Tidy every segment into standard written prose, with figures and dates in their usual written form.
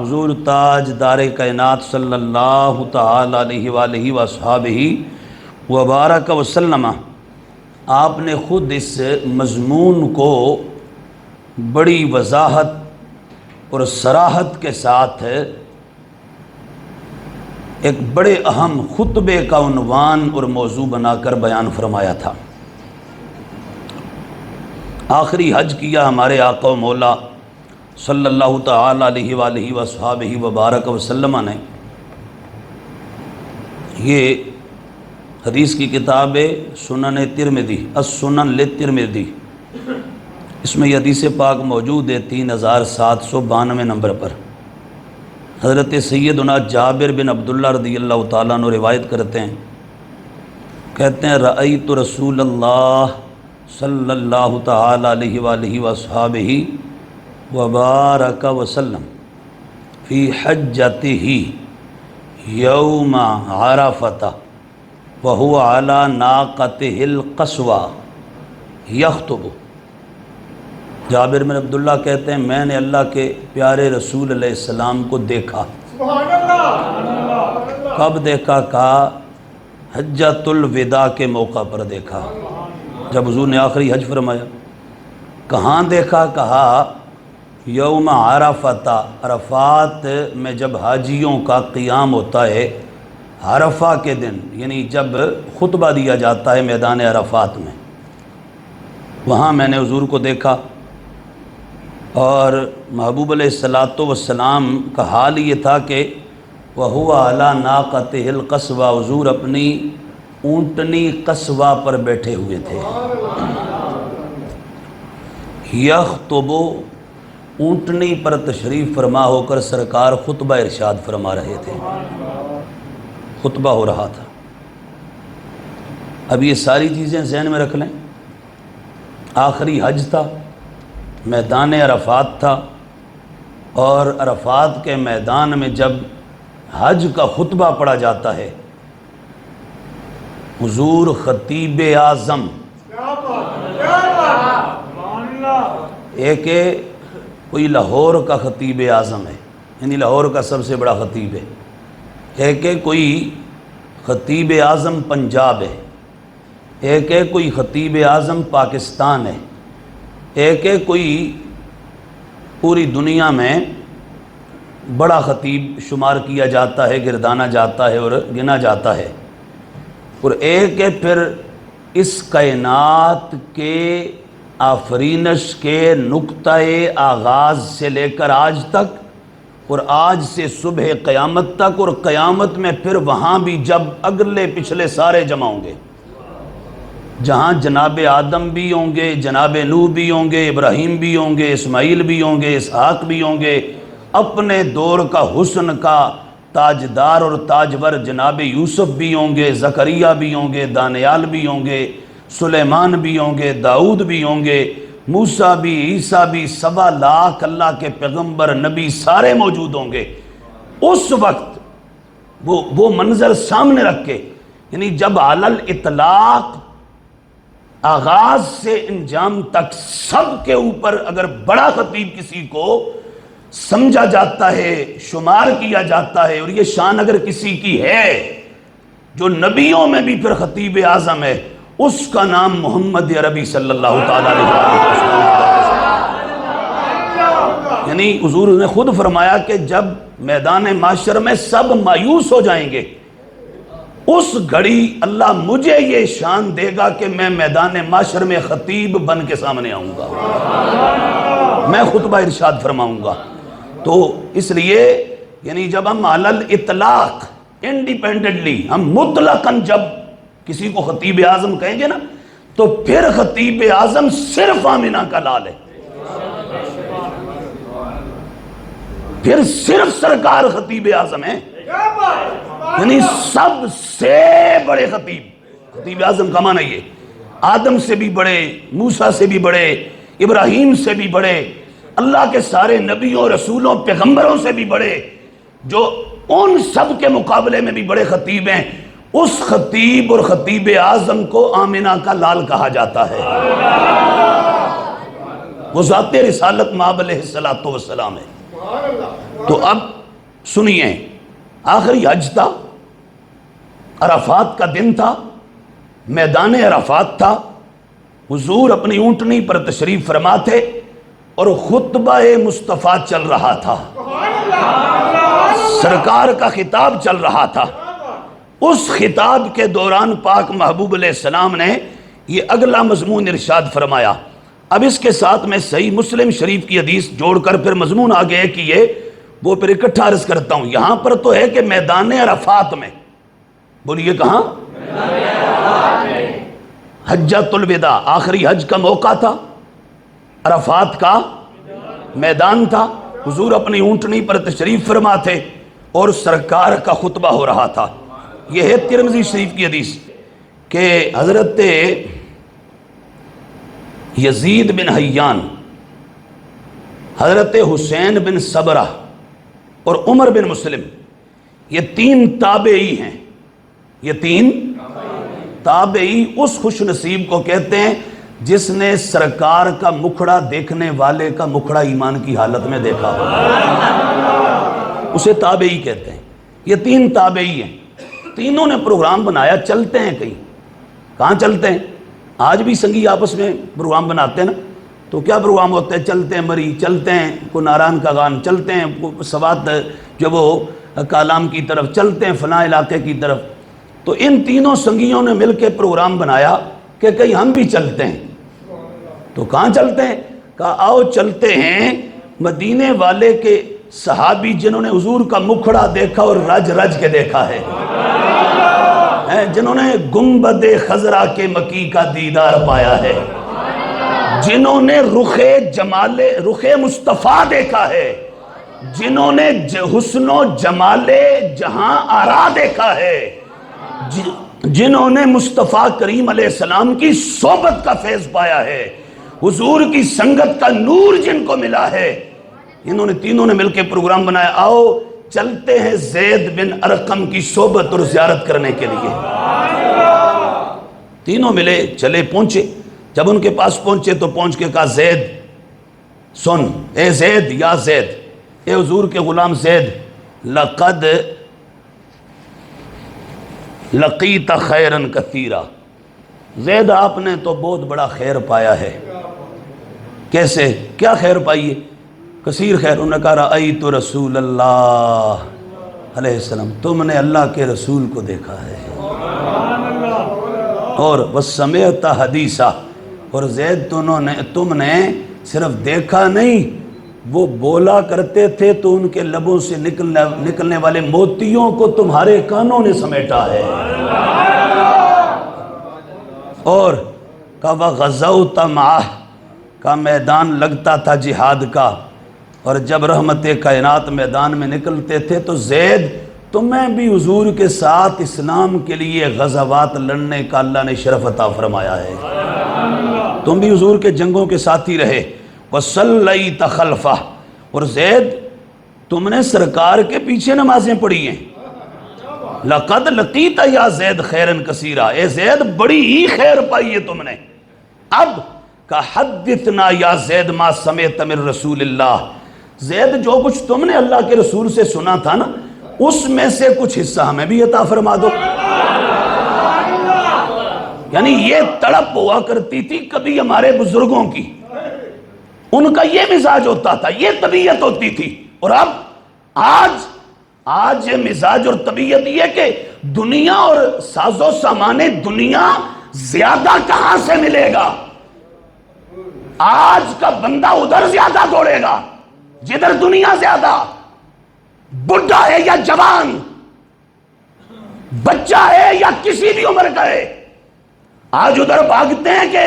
حضور تاج دار کائنات صلی اللہ تعالی علیہ وآلہ وصحبہ وبارک وسلم، آپ نے خود اس مضمون کو بڑی وضاحت اور صراحت کے ساتھ ایک بڑے اہم خطبے کا عنوان اور موضوع بنا کر بیان فرمایا تھا۔ آخری حج کیا ہمارے آقا و مولا صلی اللہ تعالی علیہ وآلہ وصحبہ وبارک وسلم نے۔ یہ حدیث کی کتاب ہے سنن ترمذی، السنن للترمذی، اس میں یہ حدیث پاک موجود ہے 3792 نمبر پر۔ حضرت سیدنا جابر بن عبداللہ رضی اللہ تعالیٰ عنہ روایت کرتے ہیں، کہتے ہیں رأیت رسول اللہ صلی اللہ تعالی علیہ وآلہ وصحبہ وبارک وسلم فی حجتہ یوم عرفۃ وہو علی ناقتہ القصویٰ یخطب۔ جابر بن عبداللہ کہتے ہیں میں نے اللہ کے پیارے رسول علیہ السلام کو دیکھا۔ کب دیکھا؟ کہا حجۃ الوداع کے موقع پر دیکھا، جب حضور نے آخری حج فرمایا۔ کہاں دیکھا؟ کہا یوم عرفۃ، عرفات میں جب حاجیوں کا قیام ہوتا ہے، عرفہ کے دن، یعنی جب خطبہ دیا جاتا ہے میدان عرفات میں، وہاں میں نے حضور کو دیکھا۔ اور محبوب علیہ السلام کا حال یہ تھا کہ وَهُوَ عَلَى نَاقَتِهِ الْقَصْوَىٰ، حضور اپنی اونٹنی قصوہ پر بیٹھے ہوئے تھے۔ یخطب، اونٹنی پر تشریف فرما ہو کر سرکار خطبہ ارشاد فرما رہے تھے، خطبہ ہو رہا تھا۔ اب یہ ساری چیزیں ذہن میں رکھ لیں، آخری حج تھا، میدان عرفات تھا، اور عرفات کے میدان میں جب حج کا خطبہ پڑھا جاتا ہے، حضور خطیب اعظم، ایک کوئی لاہور کا خطیب اعظم ہے، یعنی لاہور کا سب سے بڑا خطیب ہے، ایک کوئی خطیب اعظم پنجاب ہے، ایک کوئی خطیب اعظم پاکستان ہے، ایک کوئی پوری دنیا میں بڑا خطیب شمار کیا جاتا ہے، گردانا جاتا ہے اور گنا جاتا ہے، اور ایک پھر اس کائنات کے آفرینش کے نقطہ آغاز سے لے کر آج تک، اور آج سے صبح قیامت تک، اور قیامت میں پھر وہاں بھی جب اگلے پچھلے سارے جمع ہوں گے، جہاں جناب آدم بھی ہوں گے، جناب نوح بھی ہوں گے، ابراہیم بھی ہوں گے، اسماعیل بھی ہوں گے، اسحاق بھی ہوں گے، اپنے دور کا حسن کا تاجدار اور تاجور جناب یوسف بھی ہوں گے، زکریا بھی ہوں گے، دانیال بھی ہوں گے، سلیمان بھی ہوں گے، داؤد بھی ہوں گے، موسیٰ بھی، عیسیٰ بھی، 1.25 لاکھ اللہ کے پیغمبر نبی سارے موجود ہوں گے۔ اس وقت وہ منظر سامنے رکھ کے، یعنی جب علی الاطلاق آغاز سے انجام تک سب کے اوپر اگر بڑا خطیب کسی کو سمجھا جاتا ہے، شمار کیا جاتا ہے، اور یہ شان اگر کسی کی ہے جو نبیوں میں بھی پھر خطیب اعظم ہے، اس کا نام محمد عربی صلی اللہ تعالیٰ علیہ وسلم۔ یعنی حضور نے خود فرمایا کہ جب میدان معاشر میں سب مایوس ہو جائیں گے، اس گھڑی اللہ مجھے یہ شان دے گا کہ میں میدان معاشر میں خطیب بن کے سامنے آؤں گا، میں خطبہ ارشاد فرماؤں گا۔ تو اس لیے یعنی جب ہم علی الاطلاق انڈیپینڈنٹلی، ہم مطلقاً جب کسی کو خطیب اعظم کہیں گے نا، تو پھر خطیب اعظم صرف آمنہ کا لال ہے، پھر صرف سرکار خطیب اعظم ہے، یعنی سب سے بڑے خطیب اعظم کا معنی یہ آدم سے بھی بڑے، موسیٰ سے بھی بڑے، ابراہیم سے بھی بڑے، اللہ کے سارے نبیوں، رسولوں، پیغمبروں سے بھی بڑے، جو ان سب کے مقابلے میں بھی بڑے خطیب ہیں، اس خطیب اور خطیب اعظم کو آمنہ کا لال کہا جاتا ہے۔ وہ ذات رسالت مآب علیہ السلام ہے۔ تو اب سنیے، آخری حج تھا، عرفات کا دن تھا، میدان عرفات تھا، حضور اپنی اونٹنی پر تشریف فرما تھے اور خطبہ مصطفیٰ چل رہا تھا، سرکار کا خطاب چل رہا تھا۔ اس خطاب کے دوران پاک محبوب علیہ السلام نے یہ اگلا مضمون ارشاد فرمایا۔ اب اس کے ساتھ میں صحیح مسلم شریف کی حدیث جوڑ کر پھر مضمون آگے کیے، وہ پھر اکٹھا عرض کرتا ہوں۔ یہاں پر تو ہے کہ میدان عرفات میں، بولیے کہاں؟ حجۃ الوداع، آخری حج کا موقع تھا، عرفات کا میدان تھا، حضور اپنی اونٹنی پر تشریف فرما تھے اور سرکار کا خطبہ ہو رہا تھا۔ یہ ہے ترمذی شریف کی حدیث کہ حضرت یزید بن حیان، حضرت حسین بن صبرہ اور عمر بن مسلم، یہ تین تابعی ہیں۔ یہ تین تابعی اس خوش نصیب کو کہتے ہیں جس نے سرکار کا مکھڑا دیکھنے والے کا مکھڑا ایمان کی حالت میں دیکھا ہو، اسے تابعی کہتے ہیں۔ یہ تین تابعی ہیں، تینوں نے پروگرام بنایا، چلتے ہیں کہیں۔ کہاں چلتے ہیں؟ آج بھی سنگی آپس میں پروگرام بناتے ہیں نا، تو کیا پروگرام ہوتے ہیں؟ چلتے ہیں مری، چلتے ہیں کو ناران کا گان، چلتے ہیں سوات جو وہ کالام کی طرف، چلتے ہیں فلاں علاقے کی طرف۔ تو ان تینوں سنگیوں نے مل کے پروگرام بنایا کہ کہیں ہم بھی چلتے ہیں۔ تو کہاں چلتے ہیں؟ کہا آؤ چلتے ہیں مدینے والے کے صحابی جنہوں نے حضور کا مکھڑا دیکھا اور رج رج کے دیکھا ہے، جنہوں نے گنبد خضرا کے مکی کا دیدار پایا ہے، جنہوں نے رخ مصطفیٰ دیکھا ہے، جنہوں نے حسن و جمال جہاں آرا دیکھا ہے، جنہوں نے مصطفیٰ کریم علیہ السلام کی صحبت کا فیض پایا ہے، حضور کی سنگت کا نور جن کو ملا ہے، انہوں نے تینوں نے مل کے پروگرام بنایا، آؤ چلتے ہیں زید بن ارقم کی صحبت اور زیارت کرنے کے لیے۔ تینوں ملے، چلے، پہنچے۔ جب ان کے پاس پہنچے تو پہنچ کے کہا زید سن، اے زید، یا زید، اے حضور کے غلام زید، لقد لقیت خیرن کثیرا، زید آپ نے تو بہت بڑا خیر پایا ہے۔ کیسے؟ کیا خیر پائیے؟ کثیر خیر۔ انہوں نے کہا رأیت رسول اللہ علیہ السلام، تم نے اللہ کے رسول کو دیکھا ہے، اور وسمعت حدیثہ، اور زید تم نے صرف دیکھا نہیں، وہ بولا کرتے تھے تو ان کے لبوں سے نکلنے والے موتیوں کو تمہارے کانوں نے سمیٹا ہے۔ اور کہا غزوت معہ، کا میدان لگتا تھا جہاد کا، اور جب رحمت کائنات میدان میں نکلتے تھے تو زید تمہیں بھی حضور کے ساتھ اسلام کے لیے غزوات لڑنے کا اللہ نے شرف عطا فرمایا ہے، تم بھی حضور کے جنگوں کے ساتھی رہے۔ وَصَلَّيْتَ خَلْفَهُ، اور زید تم نے سرکار کے پیچھے نمازیں پڑھی ہیں۔ لَقَدْ لَقِيتَ يَا زید خَيْرًا كَثِيرًا، اے زید بڑی ہی خیر پائی ہے تم نے۔ اب کہ حدثنا یا زید ما سمعت من رسول اللہ، زید جو کچھ تم نے اللہ کے رسول سے سنا تھا نا، اس میں سے کچھ حصہ ہمیں بھی عطا فرما دو۔ یعنی یہ تڑپ ہوا کرتی تھی کبھی ہمارے بزرگوں کی، ان کا یہ مزاج ہوتا تھا، یہ طبیعت ہوتی تھی۔ اور اب آج یہ مزاج اور طبیعت یہ کہ دنیا اور ساز و سامان دنیا زیادہ کہاں سے ملے گا؟ آج کا بندہ ادھر زیادہ دوڑے گا جدھر دنیا زیادہ، بڈھا ہے یا جوان، بچہ ہے یا کسی بھی عمر کا ہے، آج ادھر بھاگتے ہیں کہ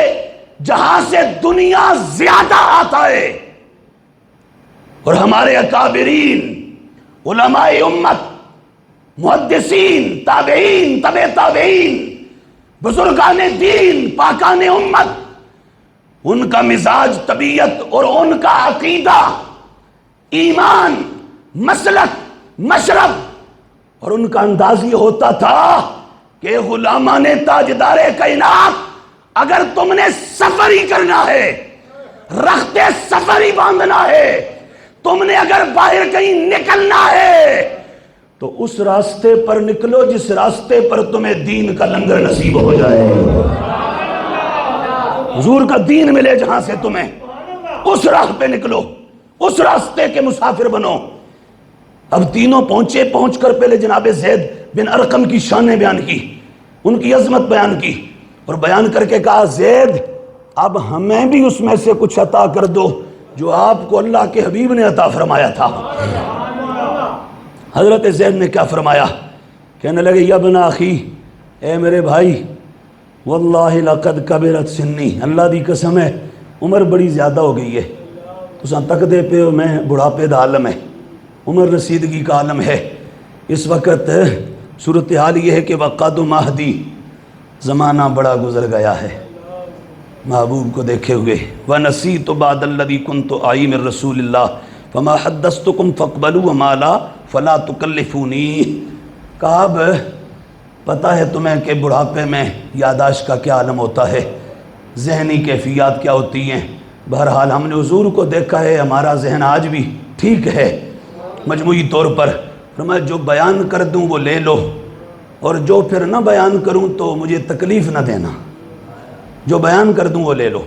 جہاں سے دنیا زیادہ آتا ہے۔ اور ہمارے اکابرین، علماء امت، محدثین، تابعین، تبع تابعین، بزرگان دین، پاکان امت، ان کا مزاج، طبیعت اور ان کا عقیدہ، ایمان، مسلک، مشرب اور ان کا انداز یہ ہوتا تھا کہ غلامان تاجدار کائنات، اگر تم نے سفر ہی کرنا ہے، رخت سفر ہی باندھنا ہے، تم نے اگر باہر کہیں نکلنا ہے تو اس راستے پر نکلو جس راستے پر تمہیں دین کا لنگر نصیب ہو جائے، حضور کا دین ملے جہاں سے تمہیں، اس راہ پہ نکلو، اس راستے کے مسافر بنو۔ اب تینوں پہنچے، پہنچ کر پہلے جناب زید بن ارقم کی شانیں بیان کی، ان کی عظمت بیان کی، اور بیان کر کے کہا زید اب ہمیں بھی اس میں سے کچھ عطا کر دو جو آپ کو اللہ کے حبیب نے عطا فرمایا تھا۔ حضرت زید نے کیا فرمایا؟ کہنے لگے یا ابن اخی، اے میرے بھائی، واللہ لقد کبرت سنی، اللہ دی قسم ہے عمر بڑی زیادہ ہو گئی ہے، تساں تک دے پہ میں بڑھاپے دا عالم ہے، عمر رسیدگی کا عالم ہے، اس وقت صورتحال یہ ہے کہ وقت مہدی، زمانہ بڑا گزر گیا ہے محبوب کو دیکھے ہوئے، وَنَسِيتُ بَعْدَ الَّذِي كُنْتُ أَعِي مِن رسول اللہ فَمَا حَدَّثْتُكُمْ فَاقْبَلُوا وَمَا لَا فَلَا تُكَلِّفُونِي۔ کہا اب پتہ ہے تمہیں کہ بڑھاپے میں یاداشت کا کیا عالم ہوتا ہے، ذہنی کیفیات کیا ہوتی ہیں، بہرحال ہم نے حضور کو دیکھا ہے، ہمارا ذہن آج بھی ٹھیک ہے مجموعی طور پر، فرمایا جو بیان کر دوں وہ لے لو، اور جو پھر نہ بیان کروں تو مجھے تکلیف نہ دینا، جو بیان کر دوں وہ لے لو۔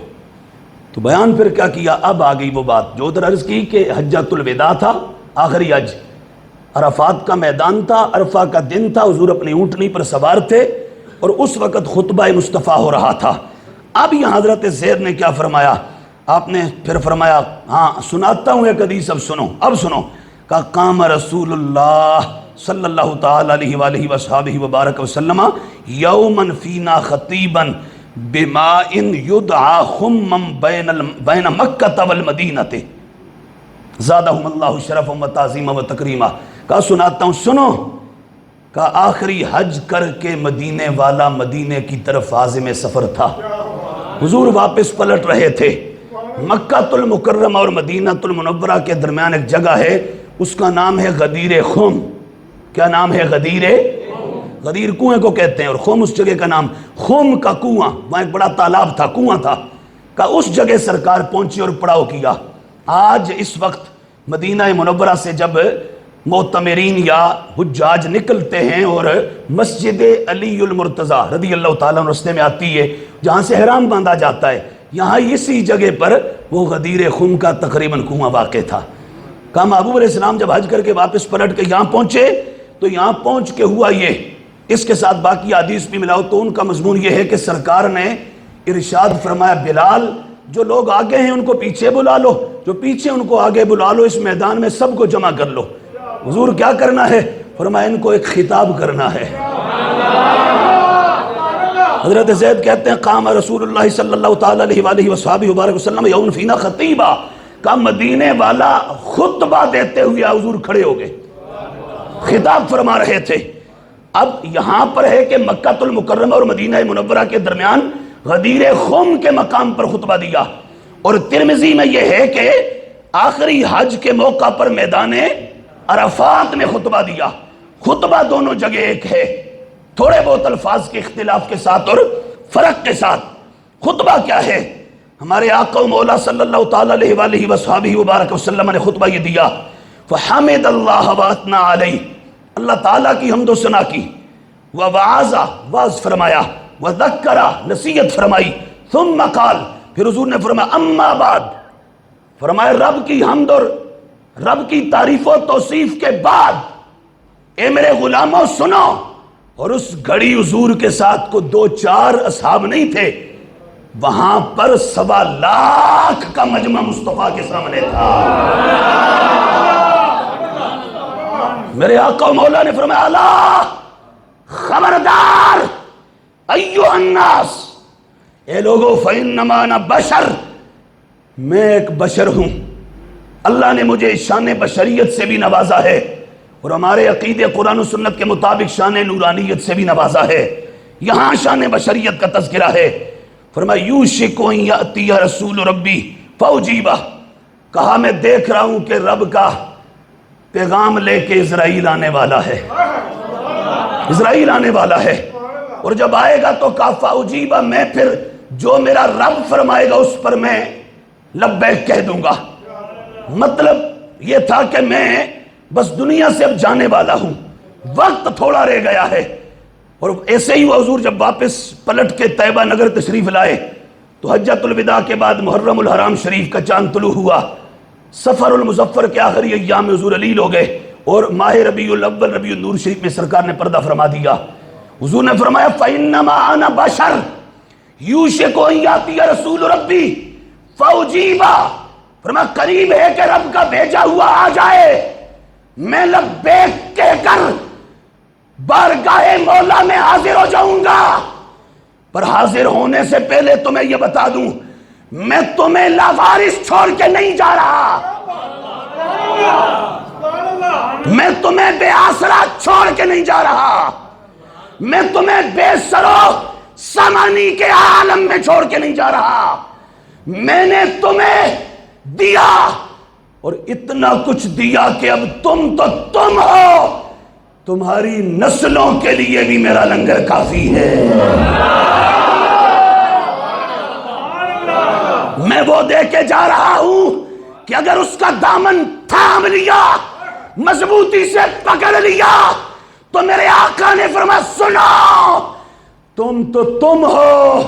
تو بیان پھر کیا کیا؟ اب آ گئی وہ بات جو ادھر عرض کی کہ حجۃ الوداع تھا، آخری حج، عرفات کا میدان تھا، عرفہ کا دن تھا، حضور اپنی اونٹنی پر سوار تھے اور اس وقت خطبہ مصطفیٰ ہو رہا تھا۔ اب یہاں حضرت زید نے کیا فرمایا؟ آپ نے پھر فرمایا ہاں سناتا ہوں ایک حدیث، اب سنو، اب سنو، کہ قام رسول اللہ صلی اللہ تعالی علیہ وآلہ وصحبہ وبارک وسلم یوماً فینا خطیبا بماء یدعا خمم بین مکہ والمدینہ زادہم اللہ شرفا و تعظیما و تکریما۔ کہا سناتا ہوں، سنو، کہا آخری حج کر کے مدینے والا مدینے کی طرف عازم سفر تھا، حضور واپس پلٹ رہے تھے، مکہ المکرمہ اور مدینہ المنورہ کے درمیان ایک جگہ ہے، اس کا نام ہے غدیر خم۔ کیا نام ہے؟ غدیر کنویں کو کہتے ہیں، اور خم اس جگہ کا نام، خم کا کنواں، وہاں ایک بڑا تالاب تھا، کنواں تھا، کہ اس جگہ سرکار پہنچی اور پڑاؤ کیا۔ آج اس وقت مدینہ منورہ سے جب معتمرین یا حجاج نکلتے ہیں اور مسجد علی المرتضیٰ رضی اللہ تعالیٰ عنہ رستے میں آتی ہے جہاں سے احرام باندھا جاتا ہے، یہاں اسی جگہ پر وہ غدیر خم کا تقریباً کنواں واقع تھا۔ کہا محبوب علیہ السلام جب حج کر کے واپس پلٹ کے یہاں پہنچے تو یہاں پہنچ کے ہوا یہ، اس کے ساتھ باقی حدیث بھی ملاؤ تو ان کا مضمون یہ ہے کہ سرکار نے ارشاد فرمایا بلال جو لوگ آگے ہیں ان کو پیچھے بلا لو، جو پیچھے ان کو آگے بلا لو، اس میدان میں سب کو جمع کر لو۔ حضور کیا کرنا ہے؟ فرمایا ان کو ایک خطاب کرنا ہے۔ حضرت زید کہتے ہیں قام رسول اللہ صلی اللہ تعالی علیہ وآلہ وصحبہ وبارک وسلم یوم فینا خطیبہ، کا مدینے والا خطبہ دیتے ہوئے حضور کھڑے ہو گئے، خطاب فرما رہے تھے۔ اب یہاں پر ہے کہ مکہ المکرمہ اور مدینہ منورہ کے درمیان غدیر خم کے مقام پر خطبہ دیا، اور ترمذی میں یہ ہے کہ آخری حج کے موقع پر میدان عرفات میں خطبہ دیا۔ خطبہ دونوں جگہ ایک ہے، تھوڑے بہت الفاظ کے اختلاف کے ساتھ اور فرق کے ساتھ۔ خطبہ کیا ہے؟ ہمارے آقا و مولا صلی اللہ تعالی علیہ وآلہ وصحبہ وبارک وسلم نے خطبہ یہ دیا، فحمد اللہ واتنا علیہ، اللہ تعالیٰ کی حمد و ثنا کی، ووعظہ، واعظ فرمایا، وذکرہ، نصیحت فرمائی، ثم قال، پھر حضور نے فرمایا اما بعد، فرمایا رب کی حمد اور رب کی تعریف و توصیف کے بعد اے میرے غلاموں سنو۔ اور اس گھڑی حضور کے ساتھ کو 2-4 اصحاب نہیں تھے، وہاں پر 1.25 لاکھ کا مجمع مصطفیٰ کے سامنے تھا۔ میرے آقا و مولا نے فرمایا اللہ خبردار ایوہ الناس، اے لوگو فإنما أنا بشر، میں ایک بشر ہوں، اللہ نے مجھے شان بشریت سے بھی نوازا ہے اور ہمارے عقیدے قرآن و سنت کے مطابق شان نورانیت سے بھی نوازا ہے۔ یہاں شان بشریت کا تذکرہ ہے۔ فرمایا یوشک ان یأتی رسول ربی فاجیبہ، کہا میں دیکھ رہا ہوں کہ رب کا پیغام لے کے اسرائیل آنے والا ہے، اسرائیل آنے والا ہے، اور جب آئے گا تو کہا فاجیبہ، میں پھر جو میرا رب فرمائے گا اس پر میں لبیک کہہ دوں گا۔ مطلب یہ تھا کہ میں بس دنیا سے اب جانے والا ہوں، وقت تھوڑا رہ گیا ہے۔ اور ایسے ہی وہ حضور جب واپس پلٹ کے طیبہ نگر تشریف لائے تو حجۃ الوداع کے بعد محرم الحرام شریف کا چاند طلوع ہوا، سفر المظفر کے آخری ایام میں حضور علیل ہو گئے، اور ماہ ربیع الاول ربیع النور شریف میں سرکار نے پردہ فرما دیا۔ حضور نے فرمایا فَإِنَّمَا أَنَا بَشَرٌ يُوشِكُ أَن يَأْتِيَ رَسُولُ رَبِّي فَأُجِيبَ، فرمایا قریب ہے کہ رب کا بھیجا ہوا آ جائے، میں لبیک کہہ کر بارگاہ مولا میں حاضر ہو جاؤں گا۔ پر حاضر ہونے سے پہلے تمہیں یہ بتا دوں، میں تمہیں لاوارث چھوڑ کے نہیں جا رہا، میں تمہیں بے آسرا چھوڑ کے نہیں جا رہا، میں تمہیں بے سرو سامانی کے عالم میں چھوڑ کے نہیں جا رہا، میں نے تمہیں دیا اور اتنا کچھ دیا کہ اب تم تو تم ہو، تمہاری نسلوں کے لیے بھی میرا لنگر کافی ہے۔ میں وہ دے کے جا رہا ہوں کہ اگر اس کا دامن تھام لیا، مضبوطی سے پکڑ لیا، تو میرے آقا نے فرمایا سنو، تم تو تم ہو،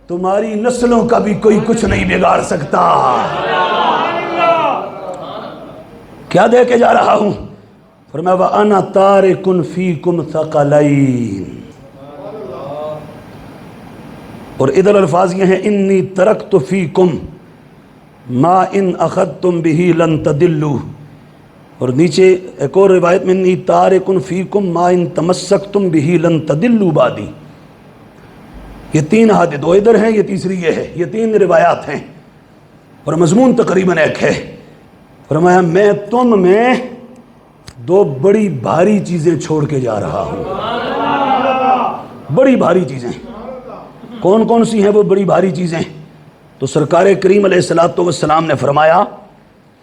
تمہاری نسلوں کا بھی کوئی کچھ نہیں بگاڑ سکتا۔ کیا دے کے جا رہا ہوں؟ فرمایا وَأَنَا تَارِكٌ فِيكُمْ ثَقَلَيْنِ، اور ادھر الفاظ یہ ہیں انی ترکت فیکم ما ان اخذتم به لن تضلوا، اور نیچے ایک اور روایت میں انی تارک فیکم ما ان تمسکتم به لن تضلوا بعدی۔ یہ تین حدیث، دو ادھر ہیں، یہ تیسری یہ ہے، یہ تین روایات ہیں اور مضمون تقریباً ایک ہے۔ فرمایا میں تم میں دو بڑی بھاری چیزیں چھوڑ کے جا رہا ہوں، بڑی بھاری چیزیں۔ کون کون سی ہیں وہ بڑی بھاری چیزیں؟ تو سرکار کریم علیہ السلام نے فرمایا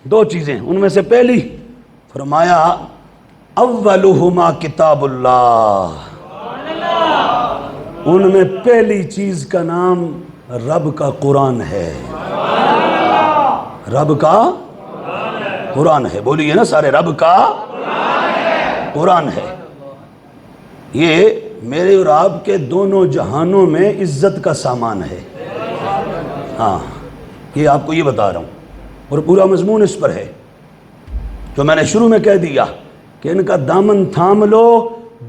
دو چیزیں، ان میں سے پہلی فرمایا اولہما کتاب اللہ، ان میں پہلی چیز کا نام رب کا قرآن ہے، رب کا قرآن ہے، بولیے نا سارے، رب کا قرآن ہے۔ یہ میرے اور آپ کے دونوں جہانوں میں عزت کا سامان ہے، ہاں یہ آپ کو یہ بتا رہا ہوں، اور پورا مضمون اس پر ہے جو میں نے شروع میں کہہ دیا کہ ان کا دامن تھام لو،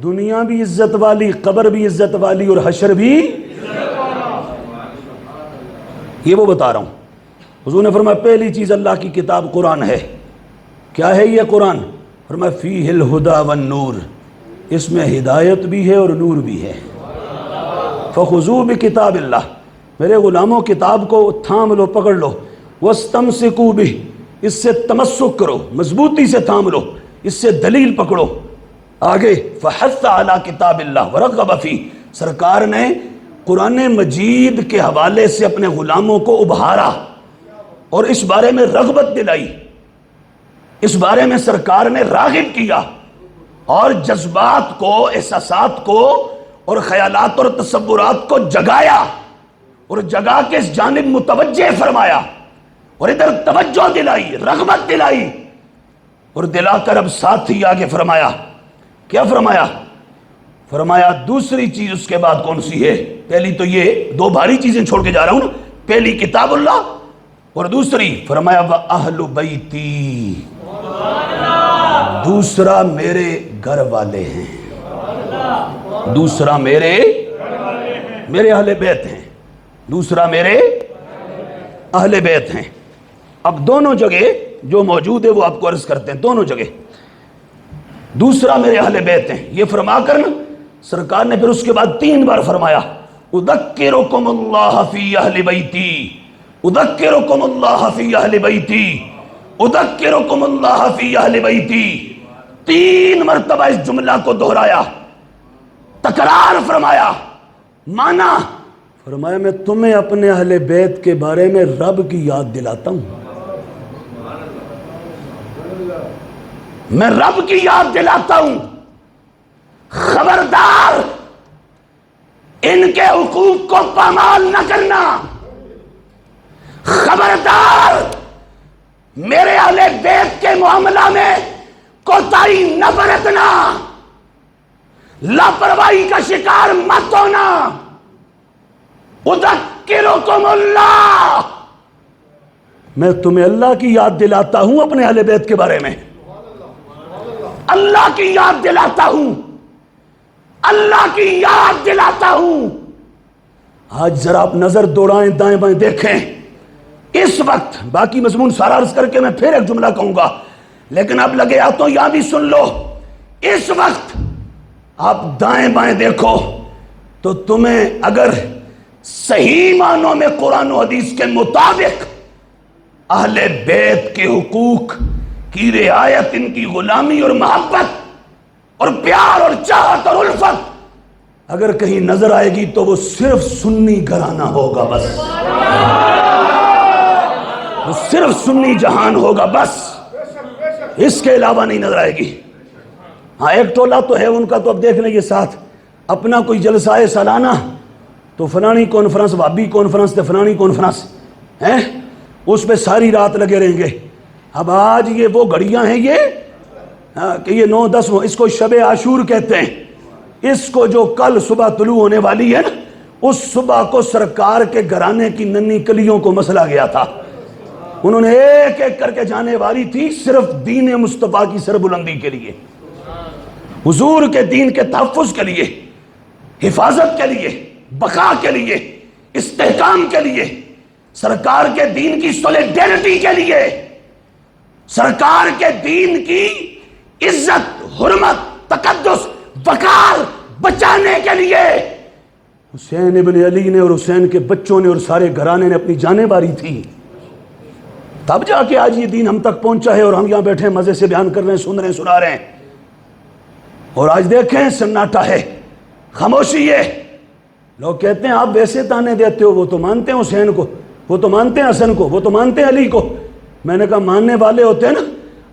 دنیا بھی عزت والی، قبر بھی عزت والی، اور حشر بھی، یہ وہ بتا رہا ہوں۔ حضور نے فرمایا پہلی چیز اللہ کی کتاب قرآن ہے۔ کیا ہے یہ قرآن؟ فرمایا فیہ الہدی والنور، اس میں ہدایت بھی ہے اور نور بھی ہے۔ فخذوا بکتاب اللہ، میرے غلاموں کتاب کو تھام لو، پکڑ لو، واستمسکوا بہ، اس سے تمسک کرو، مضبوطی سے تھام لو، اس سے دلیل پکڑو۔ آگے فحث علی کتاب اللہ ورغب فیہ، سرکار نے قرآن مجید کے حوالے سے اپنے غلاموں کو ابھارا اور اس بارے میں رغبت دلائی، اس بارے میں سرکار نے راغب کیا اور جذبات کو، احساسات کو اور خیالات اور تصورات کو جگایا اور جگا کے اس جانب متوجہ فرمایا اور ادھر توجہ دلائی، رغبت دلائی، اور دلا کر اب ساتھ ہی آگے فرمایا، کیا فرمایا؟ فرمایا دوسری چیز اس کے بعد کون سی ہے؟ پہلی تو یہ دو بھاری چیزیں چھوڑ کے جا رہا ہوں نا، پہلی کتاب اللہ اور دوسری فرمایا وَأَهْلُ بَيْتِي، دوسرا میرے گھر والے ہیں، دوسرا میرے اہل بیت ہیں، دوسرا میرے اہل بیت ہیں۔ اب دونوں جگہ جو موجود ہے وہ آپ کو عرض کرتے ہیں، دونوں جگہ دوسرا میرے اہل بیت ہیں، یہ فرما کر نا سرکار نے پھر اس کے بعد 3 بار فرمایا اذکرکم اللہ فی اہل بیتی، اذکرکم اللہ فی اہل بیتی، اذکرکم اللہ فی اہل بیتی، 3 مرتبہ اس جملہ کو دہرایا، تکرار فرمایا، مانا فرمایا میں تمہیں اپنے اہل بیت کے بارے میں رب کی یاد دلاتا ہوں، میں رب کی یاد دلاتا ہوں، خبردار ان کے حقوق کو پامال نہ کرنا، خبردار میرے اہل بیت کے معاملہ میں کوتاہی نہ برتنا، لاپرواہی کا شکار مت ہونا۔ اذکرکم اللہ، میں تمہیں اللہ کی یاد دلاتا ہوں اپنے اہل بیت کے بارے میں، اللہ کی یاد دلاتا ہوں، اللہ کی یاد دلاتا ہوں۔ آج ذرا آپ نظر دوڑائیں دائیں بائیں دیکھیں، اس وقت باقی مضمون سارا عرض کر کے میں پھر ایک جملہ کہوں گا، لیکن اب لگے ہاتھوں یہاں بھی سن لو۔ اس وقت آپ دائیں بائیں دیکھو تو تمہیں اگر صحیح معنوں میں قرآن و حدیث کے مطابق اہل بیت کے حقوق کی رعایت، ان کی غلامی اور محبت اور پیار اور چاہت اور الفت اگر کہیں نظر آئے گی تو وہ صرف سنی گھرانہ ہوگا، بس وہ صرف سنی جہان ہوگا، بس اس کے علاوہ نہیں نظر آئے گی۔ ہاں ایک ٹولہ تو ہے ان کا، تو اب دیکھ لیں یہ ساتھ اپنا کوئی جلسہ ہے سالانہ تو فلانی کانفرنس، وابی کانفرنس تے فلانی کانفرنس ہیں، اس پہ ساری رات لگے رہیں گے۔ اب آج یہ وہ گھڑیاں ہیں یہ کہ یہ 9-10 اس کو شب عاشور کہتے ہیں، اس کو جو کل صبح طلوع ہونے والی ہے نا، اس صبح کو سرکار کے گھرانے کی ننھی کلیوں کو مسلا گیا تھا، انہوں نے ایک ایک کر کے جانے والی تھی صرف دین مصطفیٰ کی سربلندی کے لیے، حضور کے دین کے تحفظ کے لیے، حفاظت کے لیے، بقا کے لیے، استحکام کے لیے، سرکار کے دین کی سولیڈیرٹی کے لیے، سرکار کے دین کی عزت، حرمت، تقدس، وقار بچانے کے لیے حسین ابن علی نے اور حسین کے بچوں نے اور سارے گھرانے نے اپنی جانیں باری تھی، تب جا کے آج یہ دین ہم تک پہنچا ہے اور ہم یہاں بیٹھے مزے سے بیان کر رہے ہیں، سن رہے ہیں، سنا رہے ہیں۔ اور آج دیکھیں سناٹا ہے، خاموشی ہے۔ لوگ کہتے ہیں آپ ویسے تانے دیتے ہو، وہ تو مانتے ہیں حسین کو، وہ تو مانتے ہیں حسن کو، وہ تو مانتے ہیں علی کو۔ میں نے کہا ماننے والے ہوتے ہیں نا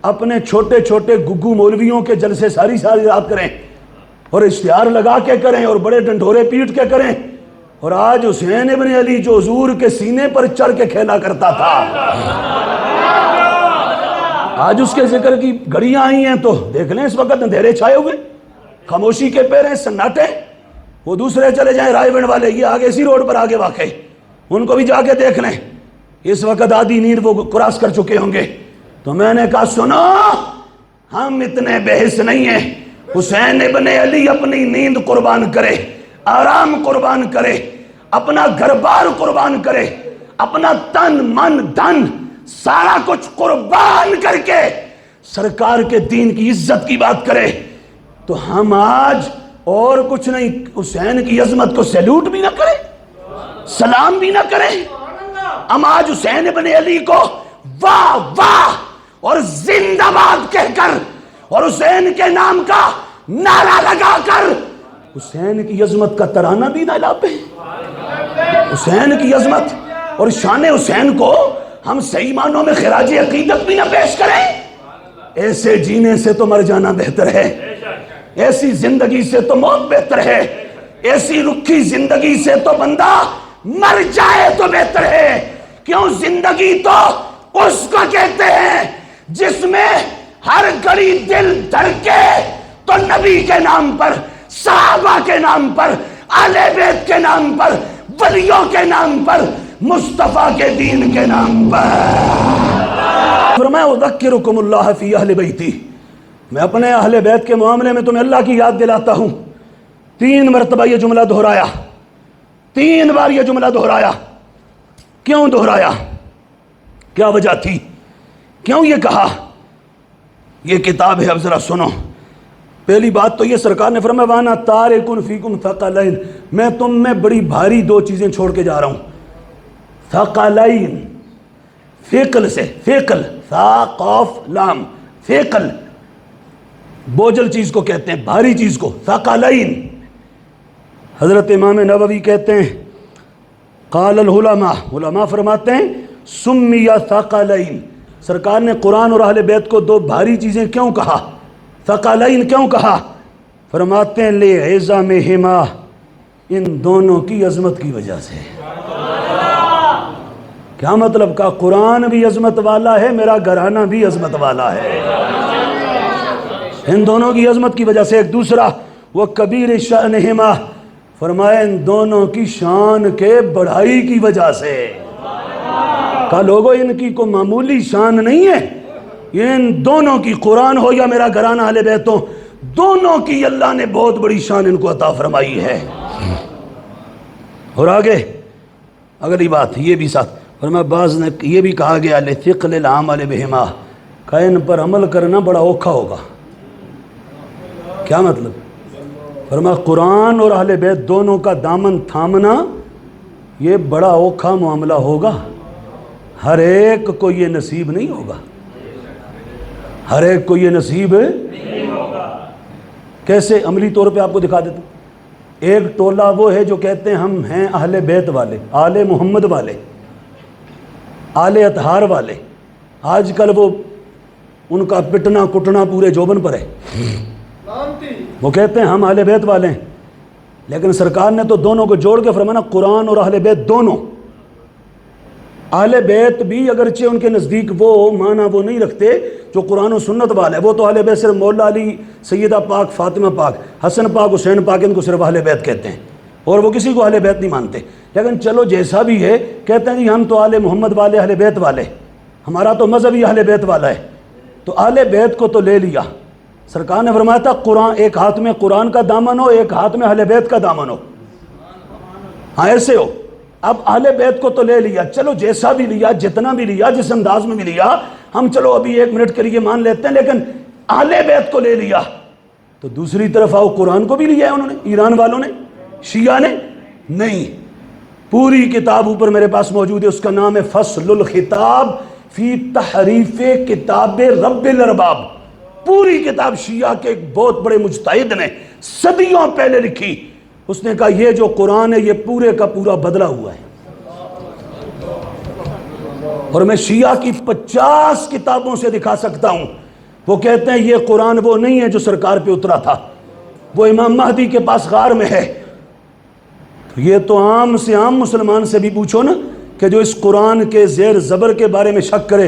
اپنے چھوٹے چھوٹے گگو مولویوں کے جلسے ساری رات کریں اور اشتہار لگا کے کریں اور بڑے ڈنڈورے پیٹ کے کریں، اور آج حسین ابن علی جو حضور کے سینے پر چڑھ کے کھیلا کرتا تھا، آج اس کے ذکر کی گھڑیاں آئی ہیں تو دیکھ لیں اس وقت اندھیرے چھائے ہوئے، خاموشی کے پیر ہیں، سناٹے۔ وہ دوسرے چلے جائیں رائے بنڈ والے، یہ آگے اسی روڈ پر آگے واقع، ان کو بھی جا کے دیکھ لیں، اس وقت آدھی نیند وہ کراس کر چکے ہوں گے۔ تو میں نے کہا سنو، ہم اتنے بحث نہیں ہیں، حسین ابن علی اپنی نیند قربان کرے، آرام قربان کرے، اپنا گھر بار قربان کرے، اپنا تن من دھن سارا کچھ قربان کر کے سرکار کے دین کی عزت کی بات کرے، تو ہم آج اور کچھ نہیں، حسین کی عظمت کو سیلوٹ بھی نہ کریں، سلام بھی نہ کریں، ہم آج حسین ابن علی کو واہ واہ اور زندہ باد کہہ کر اور حسین کے نام کا نعرہ لگا کر حسین کی عظمت کا ترانہ بھی نہ لاپیں، حسین کی عظمت اور شان حسین کو ہم صحیح معنوں میں خراج عقیدت بھی نہ پیش کریں۔ ایسے جینے سے تو مر جانا بہتر ہے، ایسی زندگی سے تو موت بہتر ہے، ایسی رکھی زندگی سے تو بندہ مر جائے تو بہتر ہے۔ کیوں؟ زندگی تو اس کو کہتے ہیں جس میں ہر گھڑی دل دھڑکے تو نبی کے نام پر، صحابہ کے نام پر، اہل بیت کے نام پر، ولیوں کے نام پر، مصطفیٰ کے دین کے نام پر۔ فرمایا اذکرکم اللہ فی اہل بیتی، میں اپنے اہل بیت کے معاملے میں تمہیں اللہ کی یاد دلاتا ہوں۔ 3 مرتبہ یہ جملہ دہرایا، 3 بار یہ جملہ دہرایا۔ کیوں دہرایا؟ کیا وجہ تھی؟ کیوں یہ کہا؟ یہ کتاب ہے، اب ذرا سنو۔ پہلی بات تو یہ سرکار نے فرمایا وانا تارکن فیکم ثقلین، میں تم میں بڑی بھاری 2 چیزیں چھوڑ کے جا رہا ہوں۔ ثقلین، فیقل سے، فیقل، ثا قاف لام، فیقل بوجھل چیز کو کہتے ہیں، بھاری چیز کو، ثقلین۔ حضرت امام نووی کہتے ہیں قال العلماء، علماء فرماتے ہیں سمی ثقلین، سرکار نے قرآن اور اہل بیت کو 2 بھاری چیزیں کیوں کہا، ثقلین کیوں کہا؟ فرماتے ہیں لِعِظَمِهِمَا، ان دونوں کی عظمت کی وجہ سے۔ کیا مطلب؟ کا قرآن بھی عظمت والا ہے، میرا گھرانہ بھی عظمت والا ہے، ان دونوں کی عظمت کی وجہ سے۔ ایک دوسرا وہ کبیر شأنہما، فرمایا ان دونوں کی شان کے بڑھائی کی وجہ سے۔ کہا لوگوں ان کی کوئی معمولی شان نہیں ہے، ان دونوں کی، قرآن ہو یا میرا گھرانہ اہل بیت ہو، دونوں کی اللہ نے بہت بڑی شان ان کو عطا فرمائی ہے۔ اور آگے اگلی بات یہ بھی ساتھ فرمایا، بعض نے یہ بھی کہا گیا لثقل العمل بہما، کہ ان پر عمل کرنا بڑا اوکھا ہوگا۔ کیا مطلب؟ فرمایا قرآن اور اہل بیت دونوں کا دامن تھامنا یہ بڑا اوکھا معاملہ ہوگا، ہر ایک کو یہ نصیب نہیں ہوگا، ہر ایک کو یہ نصیب نہیں ہوگا۔ کیسے؟ عملی طور پہ آپ کو دکھا دیتا ہوں۔ ایک ٹولہ وہ ہے جو کہتے ہیں ہم ہیں اہل بیت والے، آل محمد والے، آل اطہار والے، آج کل وہ ان کا پٹنا کٹنا پورے جوبن پر ہے، وہ کہتے ہیں ہم اہل بیت والے ہیں، لیکن سرکار نے تو دونوں کو جوڑ کے فرمانا قرآن اور اہل بیت دونوں۔ اہل بیت بھی اگرچہ ان کے نزدیک وہ معنی وہ نہیں رکھتے جو قرآن و سنت والے، وہ تو اہل بیت صرف مولا علی، سیدہ پاک، فاطمہ پاک، حسن پاک، حسین پاک، ان کو صرف اہل بیت کہتے ہیں، اور وہ کسی کو اہل بیت نہیں مانتے۔ لیکن چلو جیسا بھی ہے، کہتے ہیں جی ہم تو آل محمد والے، اہل بیت والے، ہمارا تو مذہب ہی اہل بیت والا ہے، تو اہل بیت کو تو لے لیا۔ سرکار نے فرمایا تھا قرآن، ایک ہاتھ میں قرآن کا دامن ہو، ایک ہاتھ میں اہل بیت کا دامن ہو، ہاں ایسے ہو۔ اب اہل بیت کو تو لے لیا، چلو جیسا بھی لیا، جتنا بھی لیا، جس انداز میں بھی لیا، ہم چلو ابھی ایک منٹ کے لیے مان لیتے ہیں، لیکن اہل بیت کو لے لیا تو دوسری طرف آؤ، قرآن کو بھی لیا ہے انہوں نے، ایران والوں نے، شیعہ نے نہیں۔ پوری کتاب اوپر میرے پاس موجود ہے، اس کا نام ہے فصل الخطاب فی تحریف کتاب رب الارباب۔ پوری کتاب شیعہ کے ایک بہت بڑے مجتہد نے صدیوں پہلے لکھی، اس نے کہا یہ جو قرآن ہے یہ پورے کا پورا بدلا ہوا ہے، اور میں شیعہ کی 50 کتابوں سے دکھا سکتا ہوں، وہ کہتے ہیں یہ قرآن وہ نہیں ہے جو سرکار پہ اترا تھا، وہ امام مہدی کے پاس غار میں ہے۔ تو یہ تو عام سے عام مسلمان سے بھی پوچھو نا، کہ جو اس قرآن کے زیر زبر کے بارے میں شک کرے،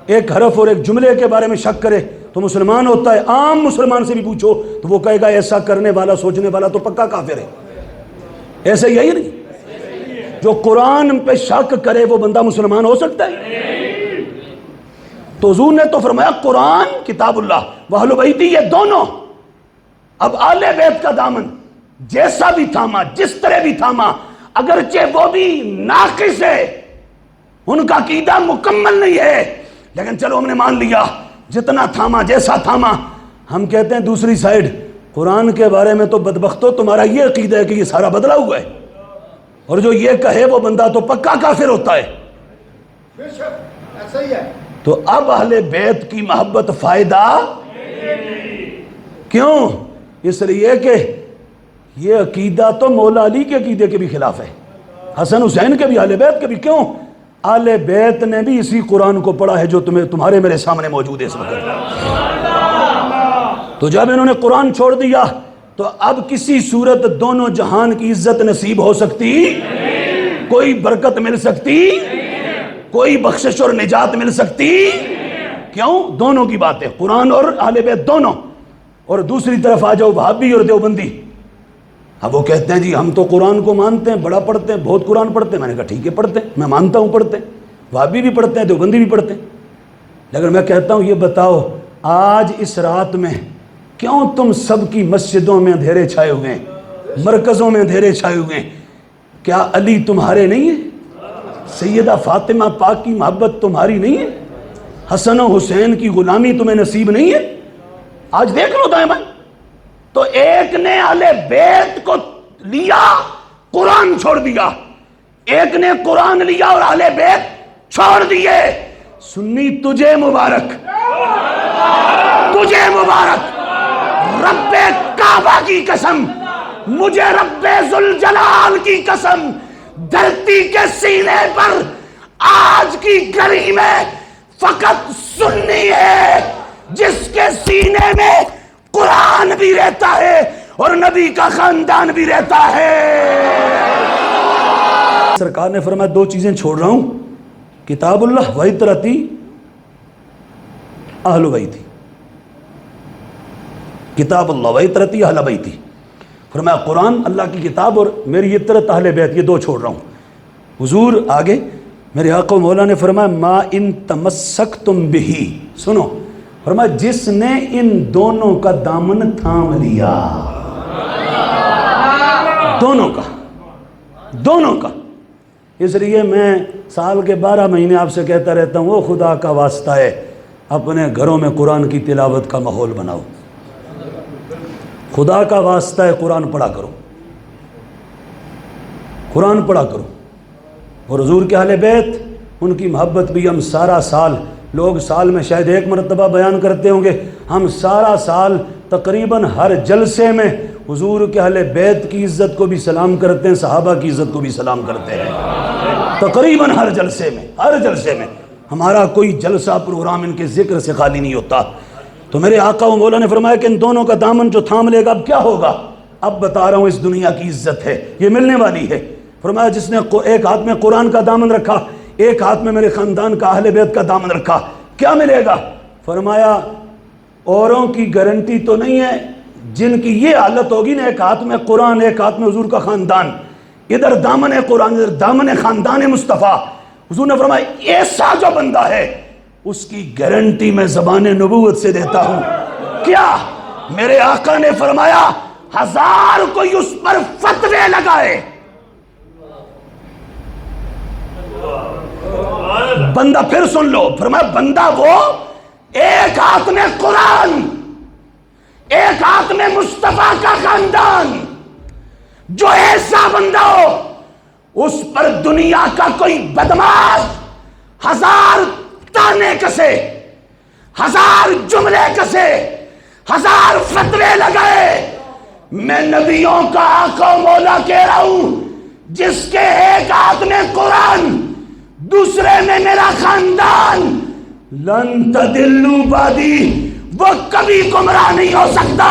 ایک حرف اور ایک جملے کے بارے میں شک کرے تو مسلمان ہوتا ہے؟ عام مسلمان سے بھی پوچھو تو وہ کہے گا ایسا کرنے والا، سوچنے والا تو پکا کافر ہے۔ ایسے یہی نہیں، جو قرآن پہ شک کرے وہ بندہ مسلمان ہو سکتا ہے؟ تو حضور نے تو فرمایا قرآن کتاب اللہ واہل بیتی یہ دونوں۔ اب آل بیت کا دامن جیسا بھی تھاما، جس طرح بھی تھاما، اگرچہ وہ بھی ناقص ہے، ان کا عقیدہ مکمل نہیں ہے، لیکن چلو ہم نے مان لیا، جتنا تھاما، جیسا تھاما۔ ہم کہتے ہیں دوسری سائیڈ، قرآن کے بارے میں تو بدبختو تمہارا یہ عقیدہ ہے کہ یہ سارا بدلا ہوا ہے، اور جو یہ کہے وہ بندہ تو پکا کافر ہوتا ہے۔ ایسا ہی ہے۔ تو اب اہل بیت کی محبت فائدہ کیوں؟ اس لیے کہ یہ عقیدہ تو مولا علی کے عقیدے کے بھی خلاف ہے، حسن حسین کے بھی، اہل بیت کے بھی۔ کیوں؟ اہل بیت نے بھی اسی قرآن کو پڑھا ہے جو تمہارے میرے سامنے موجود ہے اس وقت۔ تو جب انہوں نے قرآن چھوڑ دیا تو اب کسی صورت دونوں جہان کی عزت نصیب ہو سکتی؟ کوئی برکت مل سکتی؟ کوئی بخشش اور نجات مل سکتی؟ کیوں؟ دونوں کی بات ہے، قرآن اور اہل بیت دونوں۔ اور دوسری طرف آ جاؤ وہابی اور دیوبندی، اب وہ کہتے ہیں جی ہم تو قرآن کو مانتے ہیں، بڑا پڑھتے ہیں، بہت قرآن پڑھتے ہیں۔ میں نے کہا ٹھیک ہے پڑھتے ہیں، میں مانتا ہوں پڑھتے ہیں، وہابی بھی پڑھتے ہیں، دیوبندی بھی پڑھتے ہیں، لیکن میں کہتا ہوں یہ بتاؤ آج اس رات میں کیوں تم سب کی مسجدوں میں اندھیرے چھائے ہوئے ہیں، مرکزوں میں اندھیرے چھائے ہوئے ہیں؟ کیا علی تمہارے نہیں ہے؟ سیدہ فاطمہ پاک کی محبت تمہاری نہیں ہے؟ حسن و حسین کی غلامی تمہیں نصیب نہیں ہے؟ آج دیکھ لو دائیں بائیں۔ تو ایک نے اہل بیت کو لیا، قرآن چھوڑ دیا، ایک نے قرآن لیا اور اہل بیت چھوڑ دیے۔ سنی تجھے مبارک، تجھے مبارک، رب کعبہ کی قسم، مجھے رب ذوالجلال کی قسم، دھرتی کے سینے پر آج کی گھڑی میں فقط سنی ہے جس کے سینے میں قرآن بھی رہتا ہے اور نبی کا خاندان بھی رہتا ہے۔ سرکار نے فرمایا دو چیزیں چھوڑ رہا ہوں، کتاب اللہ و عطرتی اہل بیتی، کتاب اللہ و عطرتی اہل بیتی. فرمایا قرآن اللہ کی کتاب اور میری عطرت اہل بیت، یہ دو چھوڑ رہا ہوں. حضور آگے میرے آقا و مولا نے فرمایا ما ان تمسکتم بہی، سنو، فرمایا جس نے ان دونوں کا دامن تھام لیا، دونوں کا. اس لیے میں سال کے 12 مہینے آپ سے کہتا رہتا ہوں، وہ خدا کا واسطہ ہے اپنے گھروں میں قرآن کی تلاوت کا ماحول بناؤ. خدا کا واسطہ ہے قرآن پڑھا کرو، قرآن پڑھا کرو. اور حضور کے اہل بیت، ان کی محبت بھی ہم سارا سال، لوگ سال میں شاید 1 مرتبہ بیان کرتے ہوں گے، ہم سارا سال تقریباً ہر جلسے میں حضور کے اہل بیت کی عزت کو بھی سلام کرتے ہیں، صحابہ کی عزت کو بھی سلام کرتے ہیں. تقریباً ہر جلسے میں ہمارا کوئی جلسہ پروگرام ان کے ذکر سے خالی نہیں ہوتا. تو میرے آقا و مولا نے فرمایا کہ ان دونوں کا دامن جو تھام لے گا، اب کیا ہوگا؟ اب بتا رہا ہوں، اس دنیا کی عزت ہے، یہ ملنے والی ہے. فرمایا جس نے ایک ہاتھ میں قرآن کا دامن رکھا، ایک ہاتھ میں میرے خاندان کا اہل بیت کا دامن رکھا، کیا ملے گا؟ فرمایا اوروں کی گارنٹی تو نہیں ہے، جن کی یہ حالت ہوگی نا، ایک ہاتھ میں قرآن، ایک ہاتھ میں حضور کا خاندان، ادھر دامن قرآن، ادھر دامن خاندان مصطفیٰ. حضور نے فرمایا ایسا جو بندہ ہے، اس کی گارنٹی میں زبان نبوت سے دیتا ہوں. کیا؟ میرے آقا نے فرمایا 1000 کوئی اس پر فتوے لگائے، بندہ، پھر سن لو، فرمایا بندہ وہ ایک ہاتھ میں قرآن، ایک ہاتھ میں مصطفیٰ کا خاندان، جو ایسا بندہ ہو اس پر دنیا کا کوئی بدماش 1000 تانے کسے، 1000 جملے کسے، 1000 فتوے لگائے، میں نبیوں کا آقا و مولا کہہ رہا ہوں، جس کے ایک ہاتھ میں قرآن، دوسرے میں میرا خاندان، لن تدلوا بعدی، وہ کبھی گمراہ نہیں ہو سکتا.